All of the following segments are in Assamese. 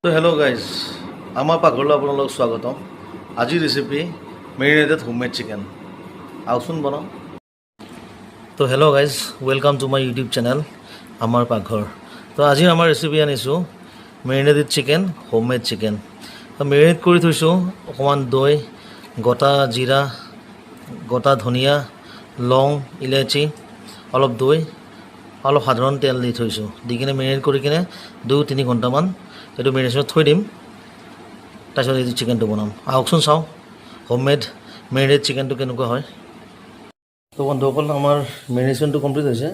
তো হেল্ল' গাইজ, আমাৰ পাকঘৰলৈ আপোনালোকক স্বাগতম। আজিৰ ৰেচিপি মেৰিনেটেড হোমমেড চিকেন। আহকচোন বনাওঁ। তো hello' guys, welcome to my YouTube channel আমাৰ পাকঘৰ। তো আজি আমাৰ ৰেচিপি আনিছোঁ মেৰিনেটেড চিকেন, হোমমেড চিকেন। তো মেৰিনেট কৰি থৈছোঁ অকণমান দৈ, গোটা জিৰা, গোটা ধনিয়া, লং, ইলাচি, অলপ দৈ, অলপ সাধাৰণ তেল দি থৈছোঁ। দি কিনে মেৰিনেট কৰি কিনে 2-3 ঘণ্টামান এইটো মেৰিনেশ্যনত থৈ দিম। তাৰপিছত এইটো চিকেনটো বনাম। আহকচোন চাওঁ হোমমেড মেৰিনেট চিকেনটো কেনেকুৱা হয়। তো বন্ধুসকল, আমাৰ মেৰিনেশ্যনটো কমপ্লিট হৈছে।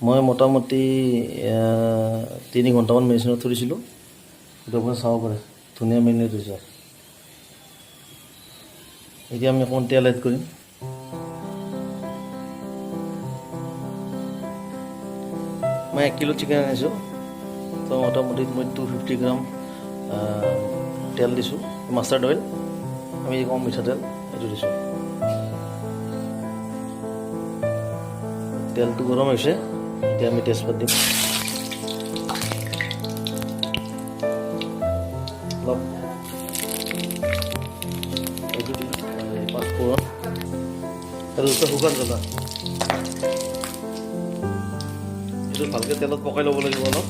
মই মোটামুটি 3 ঘণ্টামান মেৰিনেশ্যনত থৈ দিছিলোঁ। এইটো আপুনি চাব পাৰে, ধুনীয়া মেৰিনেট হৈছে। এতিয়া আমি অকণমান তেল এড কৰিম। মই 1 কিলো চিকেন আনিছোঁ। তো মোটামুটি মই 250 গ্ৰাম তেল দিছোঁ, মাষ্টাৰ্ড অইল, আমি কম মিঠাতেল এইটো দিছোঁ। তেলটো গৰম হৈছে, এতিয়া আমি তেজপাত দিম। অলপ এইটো দিম, পাঁচফোৰণ, আৰু শুকান জ্বলা। এইটো ভালকৈ তেলত পকাই ল'ব লাগিব অলপ।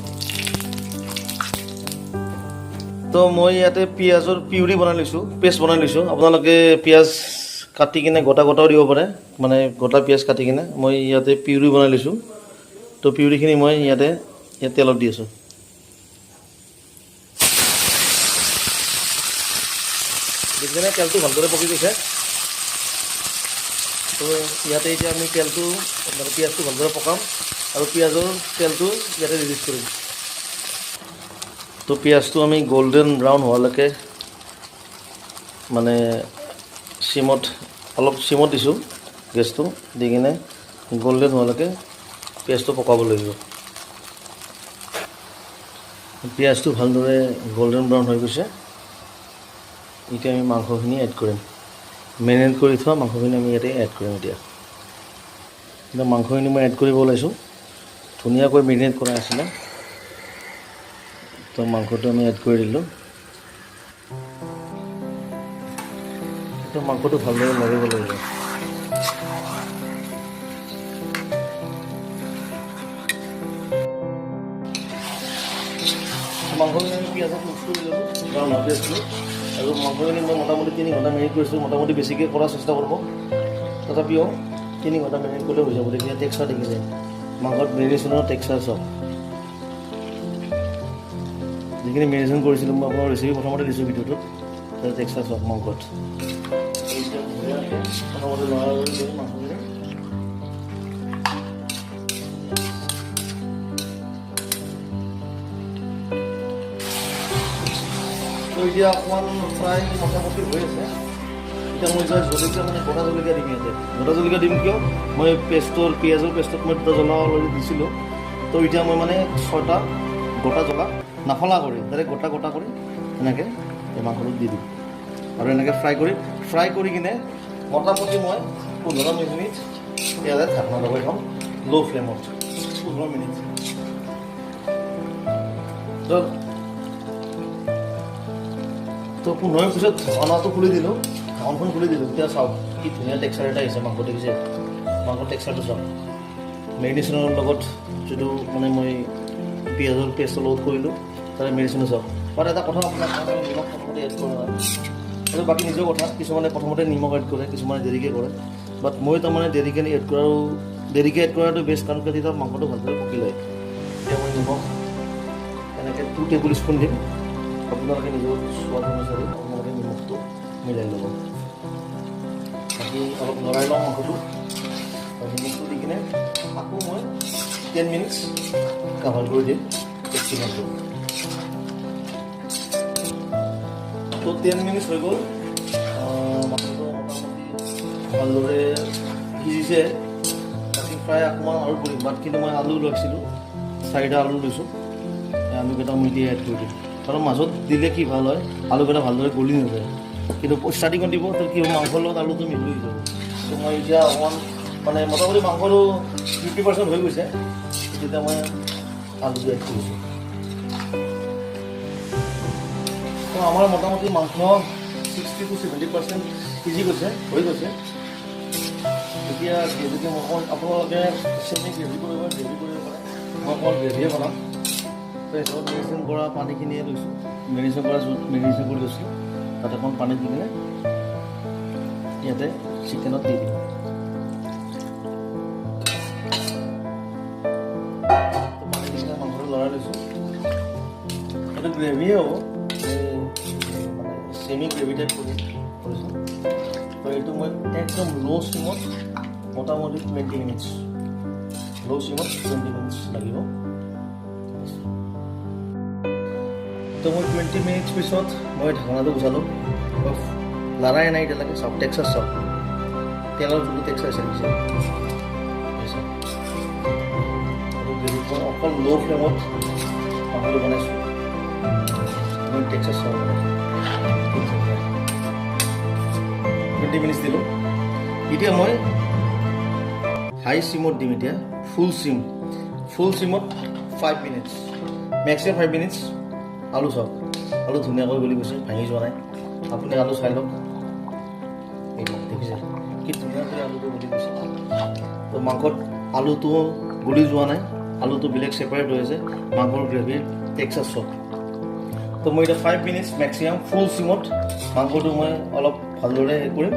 তো মই ইয়াতে পিঁয়াজৰ পিউৰি বনাই লৈছোঁ, পেষ্ট বনাই লৈছোঁ। আপোনালোকে পিঁয়াজ কাটি কিনে গোটা গোটাও দিব পাৰে, মানে গোটা পিঁয়াজ কাটি কিনে। মই ইয়াতে পিউৰি বনাই লৈছোঁ। তো পিউৰিখিনি মই ইয়াতে তেলত দি আছোঁ। দেখিছেনে তেলটো ভালদৰে পকি গৈছে। তো ইয়াতে এতিয়া আমি তেলটো মানে পিঁয়াজটো ভালদৰে পকাম আৰু পিঁয়াজৰ তেলটো ইয়াতে ৰিলিজ কৰিম। তো পিঁয়াজটো আমি গল্ডেন ব্ৰাউন হোৱালৈকে মানে অলপ চিমত দিছোঁ গেছটো, দি কিনে গল্ডেন হোৱালৈকে পিঁয়াজটো পকাব লাগিব। পিঁয়াজটো ভালদৰে গল্ডেন ব্ৰাউন হৈ গৈছে। এতিয়া আমি মাংসখিনি এড কৰিম। মেৰিনেট কৰি থোৱা মাংসখিনি আমি ইয়াতে এড কৰিম। এতিয়া মাংসখিনি মই এড কৰিব ওলাইছোঁ। ধুনীয়াকৈ মেৰিনেট কৰা আছিলে, তো মাংসটো আমি এড কৰি দিলোঁ। তো মাংসটো ভালদৰে লৰিব লাগিব। মাংসখিনি আমি পিঁয়াজত মিক্স কৰি ল'লোঁ, ব্ৰাউন হোৱাকৈ আছিলোঁ। আৰু মাংসখিনি মই মোটামুটি 3 ঘণ্টা মেৰিনেট কৰিছোঁ। মোটামুটি বেছিকৈ কৰাৰ চেষ্টা কৰিব, তথাপিও 3 ঘণ্টা মেৰিনেট কৰিলে হৈ যাব। তেতিয়া টেক্সাৰ দেখিছে, মাংসত মেৰিনেশ্যনৰ টেক্সাৰ চব। যিখিনি মেৰিনেশ্যন কৰিছিলোঁ মই আপোনাৰ ৰেচিপি প্ৰথমতে দিছোঁ ভিডিঅ'টোত, তাতে টেক্সাৰ চব মাংসত। প্ৰথমতে লৰাই দিওঁ মাংসখিনি। তো এতিয়া অকণমান ফ্ৰাই মোটামুটি হৈ আছে। এতিয়া মই জলকীয়া মানে গোটা জলকীয়া দিম ইয়াতে। গোটা জলকীয়া দিম কিয়, মই পিঁয়াজৰ পেষ্টত মই 2টা জ্বলা অলৰেডি দিছিলোঁ। তো এতিয়া মই মানে 6টা গোটা জ্বলা নাফলা কৰি ডাইৰেক্ট গোটা কৰি এনেকৈ এই মাংসটোত দি দিম। আৰু এনেকৈ ফ্ৰাই কৰি কিনে মোটামুটি মই 15 মিনিট ইয়াতে ঢাকনা লগাই থ'ম, ল' ফ্লেমত 15 মিনিট। তো 15 মিনিট পিছত ঢাকনাটো খুলি দিলোঁ, ঢাকনখন খুলি দিলোঁ। এতিয়া চাওক কি ধুনীয়া টেক্সাৰ এটা আহিছে মাংস, দেখিছে মাংসৰ টেক্সাৰটো চাওক। মেৰিনেশ্যনৰ লগত যিটো মানে মই পিঁয়াজৰ পেষ্টৰ লগত কৰিলোঁ, তাৰে মেডিচিনো চাওক। বাট এটা কথা আপোনাক নিমখ প্ৰথমতে এড কৰা নাই, সেইটো বাকী নিজৰ কথা। কিছুমানে প্ৰথমতে নিমখ এড কৰে, কিছুমানে দেৰিকৈ কৰে। বাট মই তাৰমানে দেৰিকৈ এড কৰাটো বেষ্ট, কাৰণ তেতিয়া মাংসটো ভালদৰে পকি লয়। এতিয়া মই নিমখ এনেকৈ 2 টেবুল স্পুন দিম। আপোনালোকে নিজৰ সোৱাদ অনুযায়ী আপোনালোকে নিমখটো মিলাই ল'ব। বাকী অলপ লৰাই লওঁ মাংসটো, আৰু নিমখটো দি কিনে আকৌ মই 10 মিনিটছ কাভাৰ কৰি দিম চিকেনটো। তো 10 মিনিটছ হৈ গ'ল, মাংসটো মোটামুটি ভালদৰে সিজিছে। বাকী ফ্ৰাই অকণমান আৰু কৰিম, বাট কিন্তু মই আলু লৈছিলোঁ, 4টা আলু লৈছোঁ। আলুকেইটা মই এতিয়া এড কৰি দিম, কাৰণ মাজত দিলে কি ভাল হয়, আলুকেইটা ভালদৰে গলি নাযায়। কিন্তু ষ্টাৰ্টিঙত দিব তো কি মাংসৰ লগত আলুটো মিহলি হৈ যাব। তো মই এতিয়া অকণমান মানে মোটামুটি মাংসটো 50% হৈ গৈছে, তেতিয়া মই আলুটো এড কৰিছোঁ। আমাৰ মোটামুটি মাংস 60 to 70% সিজি গৈছে হৈ গৈছে। এতিয়া গ্ৰেভিটো মই আপোনালোকে চেমি গ্ৰেভি কৰিব পাৰে। মই অকল গ্ৰেভিয়ে বনাম। তো হিচাপত মেৰিনেশ্যন কৰা পানীখিনিয়ে লৈছোঁ, মেৰিনেশ্যন কৰি লৈছোঁ। তাতে অকণ পানী দি কিনে ইয়াতে চিকেনত দি দিম। পানী দি কিনে মাংসটো লৰাই লৈছোঁ। এইটো গ্ৰেভিয়ে হ'ব, মানে চেমি গ্ৰেভি টাইপ কৰিছোঁ। তো এইটো মই একদম ল' চিমত মোটামুটি 20 মিনিটছ, ল' চিমত 20 মিনিটছ লাগিব। তো মই 20 মিনিটছ পিছত মই ঢাকনাটো গুচালোঁ। লাৰাই নাই এতিয়ালৈকে, চাওক টেক্সাৰ চাওক, তেলৰ যোনটো টেক্সাৰ আছে অকল ল' ফ্লেমত মাংসটো বনাইছোঁ। মই টেক্সাৰ চাওক 20 মিনিটছ দিলোঁ। এতিয়া মই হাই চিমত দিম। এতিয়া ফুল চিমত 5 মিনিটছ, মেক্সিমাম 5 মিনিটছ। আলু চাওক, আলু ধুনীয়াকৈ গলি গৈছে, ভাঙি যোৱা নাই। আপুনি আলু চাই লওক, এইটো দেখিছে কি ধুনীয়াকৈ আলুটো গলি গৈছে। তো মাংসত আলুটো গলি যোৱা নাই, আলুটো বেলেগ ছেপাৰেট হৈ আছে, মাংসৰ গ্ৰেভিৰ টেক্সাৰ চব। তো মই এতিয়া 5 মিনিটছ মেক্সিমাম ফুল চিমত মাংসটো মই অলপ ভালদৰে কৰিম,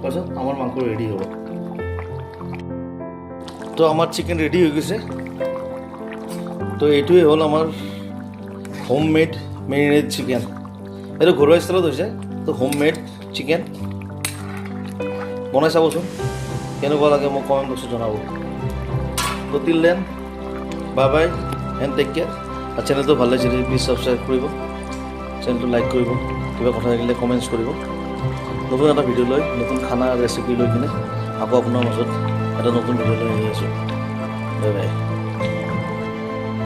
তাৰপিছত আমাৰ মাংস ৰেডি হ'ব। তো আমাৰ চিকেন ৰেডি হৈ গৈছে। তো এইটোৱে হ'ল আমাৰ হোম মেড মেৰিনেড চিকেন। এইটো ঘৰুৱা ষ্টাইলত হৈছে। তো হোম মেড চিকেন বনাই চাবচোন, কেনেকুৱা লাগে মোক কমেণ্ট বক্সত জনাব। তো till then bye bye and take care. আৰু চেনেলটো ভাল লাগিছে প্লিজ ছাবস্ক্ৰাইব কৰিব, চেনেলটো লাইক কৰিব, কিবা কথা থাকিলে কমেণ্টছ কৰিব। নতুন এটা ভিডিঅ' লৈ, নতুন খানা ৰেচিপি লৈ কিনে আকৌ আপোনাৰ মাজত এটা নতুন ভিডিঅ' লৈ আহি আছোঁ। Bye bye.